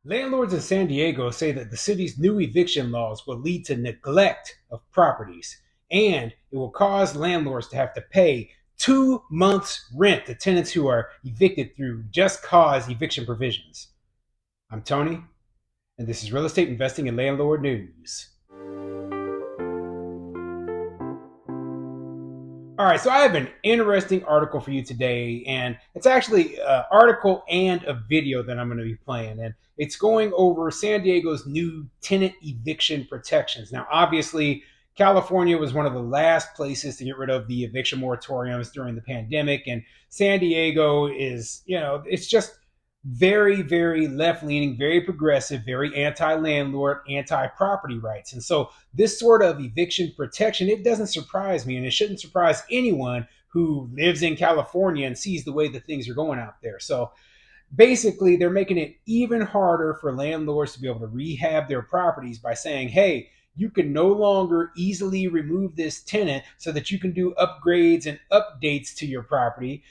Landlords in San Diego say that the city's new eviction laws will lead to neglect of properties, and it will cause landlords to have to pay 2 months' rent to tenants who are evicted through just cause eviction provisions. I'm Tony, and this is Real Estate Investing and Landlord News. All right, so I have an interesting article for you today, and it's actually an article and a video that I'm going to be playing, and it's going over San Diego's new tenant eviction protections. Now, obviously, California was one of the last places to get rid of the eviction moratoriums during the pandemic, and San Diego is, it's just very, very left leaning, very progressive, very anti landlord, anti property rights. And so this sort of eviction protection, it doesn't surprise me, and it shouldn't surprise anyone who lives in California and sees the way that things are going out there. So basically, they're making it even harder for landlords to be able to rehab their properties by saying, hey, you can no longer easily remove this tenant so that you can do upgrades and updates to your property.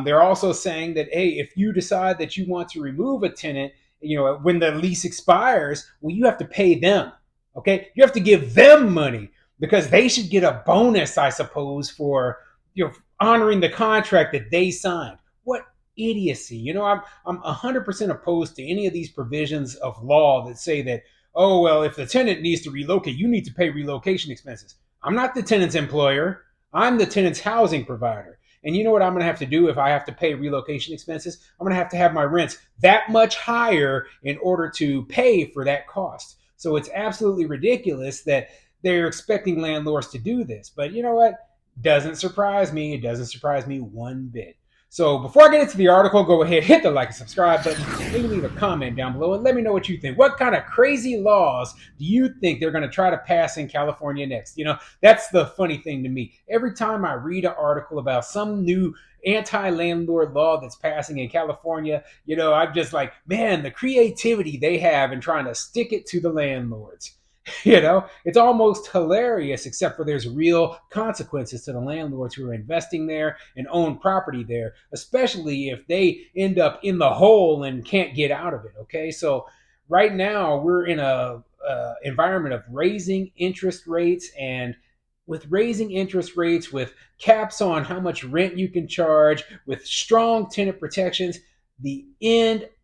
They're also saying that, hey, if you decide that you want to remove a tenant, when the lease expires, well, you have to pay them. Okay, you have to give them money because they should get a bonus, I suppose, for honoring the contract that they signed. What idiocy! I'm 100% opposed to any of these provisions of law that say that, oh, well, if the tenant needs to relocate, you need to pay relocation expenses. I'm not the tenant's employer. I'm the tenant's housing provider. And you know what I'm going to have to do if I have to pay relocation expenses? I'm going to have my rents that much higher in order to pay for that cost. So it's absolutely ridiculous that they're expecting landlords to do this. But you know what? Doesn't surprise me. It doesn't surprise me one bit. So before I get into the article, go ahead, hit the like and subscribe button. Maybe leave a comment down below and let me know what you think. What kind of crazy laws do you think they're going to try to pass in California next? That's the funny thing to me. Every time I read an article about some new anti-landlord law that's passing in California, I'm just like, man, the creativity they have in trying to stick it to the landlords. It's almost hilarious, except for there's real consequences to the landlords who are investing there and own property there, especially if they end up in the hole and can't get out of it. Okay, so right now we're in a environment of raising interest rates, and with raising interest rates, with caps on how much rent you can charge, with strong tenant protections, the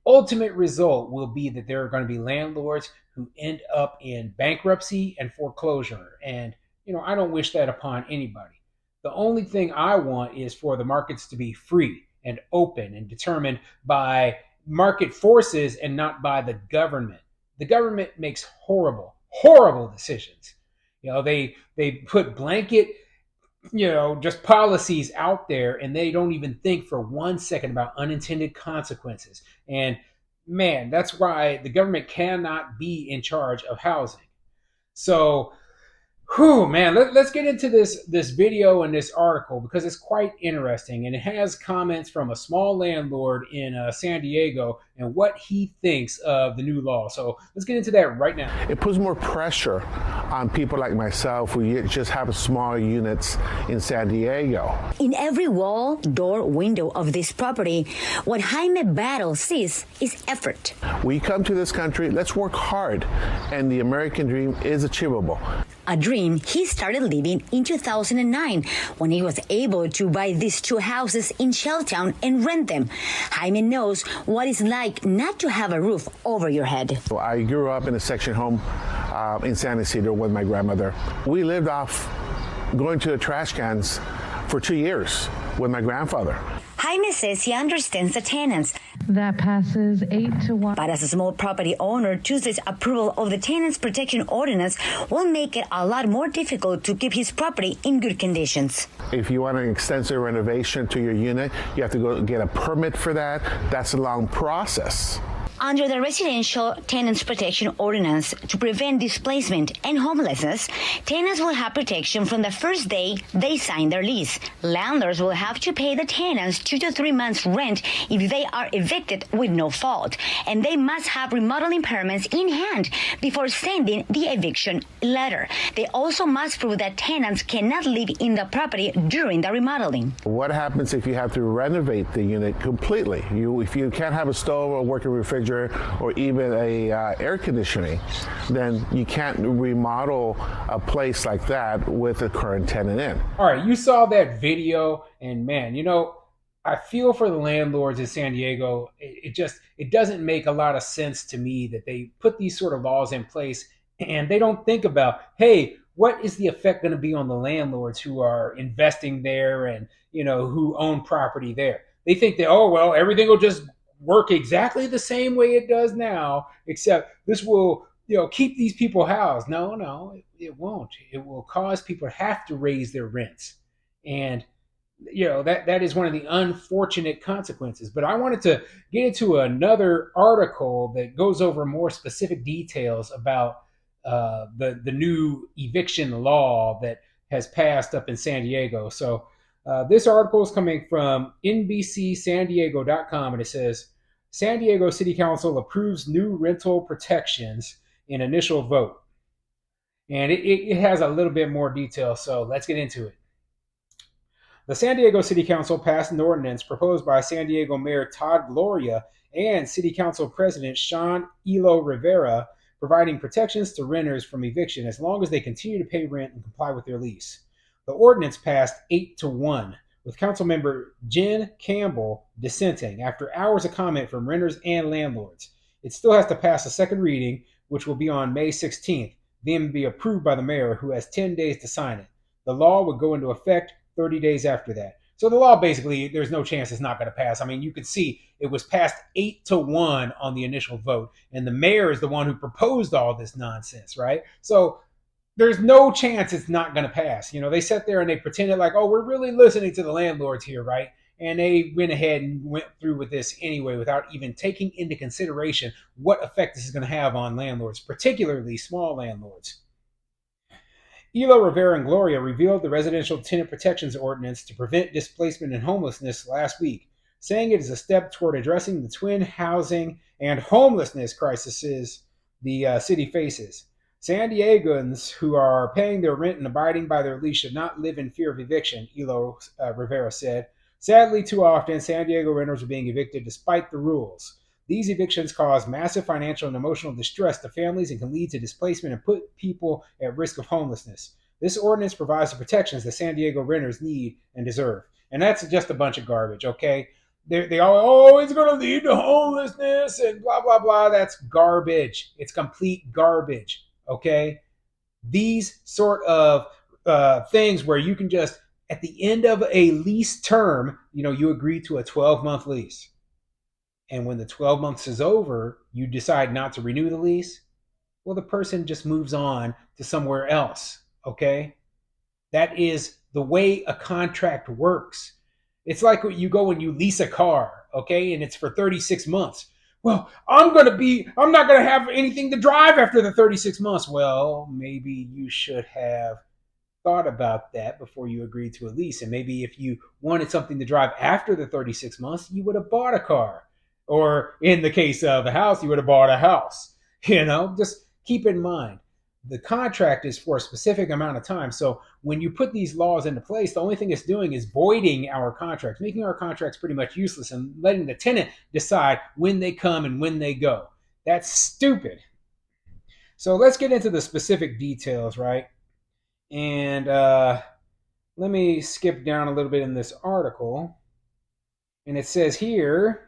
ultimate result will be that there are going to be landlords who end up in bankruptcy and foreclosure. And, I don't wish that upon anybody. The only thing I want is for the markets to be free and open and determined by market forces and not by the government. The government makes horrible, horrible decisions. They put blanket just policies out there, and they don't even think for 1 second about unintended consequences. And man, that's why the government cannot be in charge of housing. So, man, let's get into this video and this article because it's quite interesting, and it has comments from a small landlord in San Diego and what he thinks of the new law. So let's get into that right now. It puts more pressure on people like myself who just have smaller units in San Diego. In every wall, door, window of this property, what Jaime Battle sees is effort. We come to this country, let's work hard, and the American dream is achievable. A dream he started living in 2009 when he was able to buy these two houses in Shelltown and rent them. Jaime knows what it's like not to have a roof over your head. I grew up in a section home in San Isidro with my grandmother. We lived off going to the trash cans for 2 years with my grandfather. Jaime says he understands the tenants. That passes 8-1. But as a small property owner, Tuesday's approval of the Tenants Protection Ordinance will make it a lot more difficult to keep his property in good conditions. If you want an extensive renovation to your unit, you have to go get a permit for that. That's a long process. Under the Residential Tenants Protection Ordinance, to prevent displacement and homelessness, tenants will have protection from the first day they sign their lease. Landlords will have to pay the tenants 2 to 3 months' rent if they are evicted with no fault, and they must have remodeling permits in hand before sending the eviction letter. They also must prove that tenants cannot live in the property during the remodeling. What happens if you have to renovate the unit completely? If you can't have a stove or working refrigerator, refrigerator, or even a air conditioning, then you can't remodel a place like that with a current tenant in. All right, you saw that video, and man, I feel for the landlords in San Diego. It doesn't make a lot of sense to me that they put these sort of laws in place and they don't think about, hey, what is the effect going to be on the landlords who are investing there and who own property there? They think that, oh well, everything will just work exactly the same way it does now, except this will keep these people housed. No, no, it won't. It will cause people to have to raise their rents, and that is one of the unfortunate consequences. But I wanted to get into another article that goes over more specific details about the new eviction law that has passed up in San Diego. So this article is coming from NBCSanDiego.com, and it says San Diego City Council approves new rental protections in initial vote. And it has a little bit more detail, so let's get into it. The San Diego City Council passed an ordinance proposed by San Diego Mayor Todd Gloria and City Council President Sean Elo Rivera, providing protections to renters from eviction as long as they continue to pay rent and comply with their lease. The ordinance passed 8-1, with Councilmember Jen Campbell dissenting after hours of comment from renters and landlords. It still has to pass a second reading, which will be on May 16th, then be approved by the mayor, who has 10 days to sign it. The law would go into effect 30 days after that. So the law, basically, there's no chance it's not going to pass. I mean, you could see it was passed 8-1 on the initial vote, and the mayor is the one who proposed all this nonsense, right? So there's no chance it's not going to pass. They sat there and they pretended like, oh, we're really listening to the landlords here, right? And they went ahead and went through with this anyway without even taking into consideration what effect this is going to have on landlords, particularly small landlords. Elo Rivera and Gloria revealed the Residential Tenant Protections Ordinance to prevent displacement and homelessness last week, saying it is a step toward addressing the twin housing and homelessness crises the city faces. San Diegans who are paying their rent and abiding by their lease should not live in fear of eviction, Elo Rivera said. Sadly, too often, San Diego renters are being evicted despite the rules. These evictions cause massive financial and emotional distress to families and can lead to displacement and put people at risk of homelessness. This ordinance provides the protections that San Diego renters need and deserve. And that's just a bunch of garbage, okay? They all, oh, it's going to lead to homelessness and blah, blah, blah. That's garbage. It's complete garbage, okay? These sort of things where you can just, at the end of a lease term, you agree to a 12-month lease. And when the 12 months is over, you decide not to renew the lease, well, the person just moves on to somewhere else, okay? That is the way a contract works. It's like when you go and you lease a car, okay? And it's for 36 months. Well, I'm not going to have anything to drive after the 36 months. Well, maybe you should have thought about that before you agreed to a lease. And maybe if you wanted something to drive after the 36 months, you would have bought a car. Or in the case of a house, you would have bought a house. Just keep in mind, the contract is for a specific amount of time. So when you put these laws into place, the only thing it's doing is voiding our contracts, making our contracts pretty much useless and letting the tenant decide when they come and when they go. That's stupid. So let's get into the specific details, right? And let me skip down a little bit in this article. And it says here,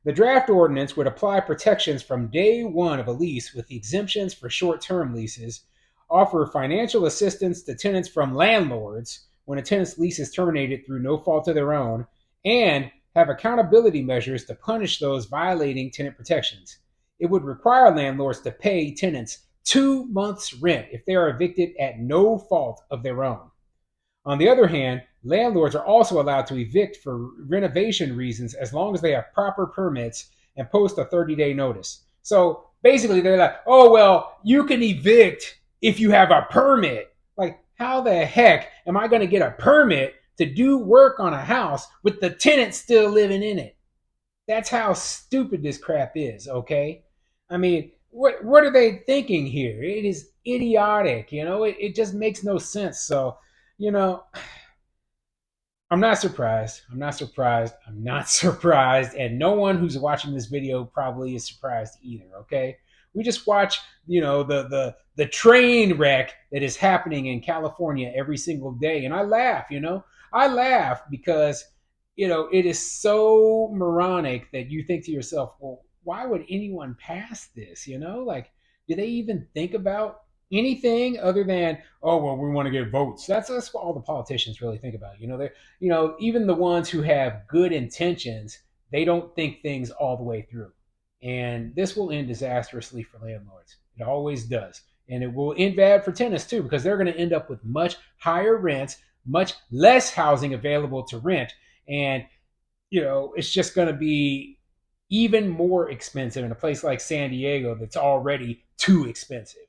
the draft ordinance would apply protections from day one of a lease with exemptions for short-term leases, offer financial assistance to tenants from landlords when a tenant's lease is terminated through no fault of their own, and have accountability measures to punish those violating tenant protections. It would require landlords to pay tenants 2 months' rent if they are evicted at no fault of their own. On the other hand, landlords are also allowed to evict for renovation reasons as long as they have proper permits and post a 30-day notice. So basically, they're like, oh, well, you can evict if you have a permit. Like, how the heck am I going to get a permit to do work on a house with the tenant still living in it? That's how stupid this crap is, okay? I mean, what are they thinking here? It is idiotic, it just makes no sense. So, I'm not surprised. I'm not surprised. I'm not surprised. And no one who's watching this video probably is surprised either. Okay. We just watch, the train wreck that is happening in California every single day. And I laugh. I laugh because, it is so moronic that you think to yourself, well, why would anyone pass this? Like, do they even think about anything other than, oh, well, we want to get votes? That's what all the politicians really think about. They even the ones who have good intentions, they don't think things all the way through. And this will end disastrously for landlords. It always does. And it will end bad for tenants too, because they're going to end up with much higher rents, much less housing available to rent. And, it's just going to be even more expensive in a place like San Diego that's already too expensive.